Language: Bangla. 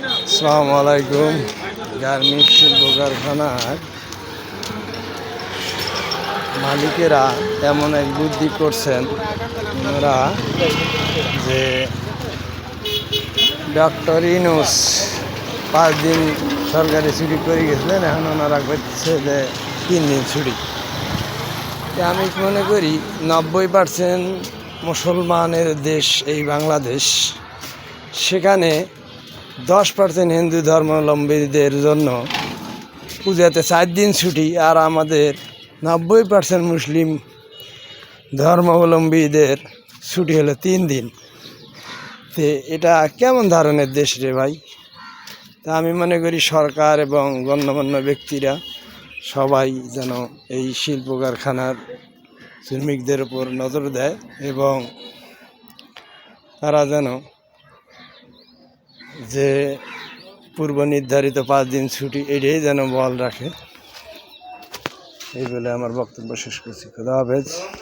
আসসালামু আলাইকুম। গার্মেন্ট শিল্প কারখানার মালিকেরা এমন এক বুদ্ধি করছেন, ওনারা যে ডক্টর ইউনূস 5 দিন সরকারি ছুটি করে গেছিলেন, এখন ওনারা করছে যে 3 দিন ছুটি। আমি মনে করি 90% মুসলমানের দেশ এই বাংলাদেশ, সেখানে 10% হিন্দু ধর্মাবলম্বীদের জন্য পূজাতে 4 দিন ছুটি, আর আমাদের 90% মুসলিম ধর্মাবলম্বীদের ছুটি হলো 3 দিন। তো এটা কেমন ধরনের দেশ রে ভাই? তা আমি মনে করি সরকার এবং গণ্যমান্য ব্যক্তিরা সবাই যেন এই শিল্প কারখানার শ্রমিকদের উপর নজর দেয় এবং তারা যেন যে পূর্ব নির্ধারিত 5 দিন ছুটি এটাই যেন বহাল রাখে। এই বলে আমার বক্তব্য শেষ করছি। খোদা হাফেজ।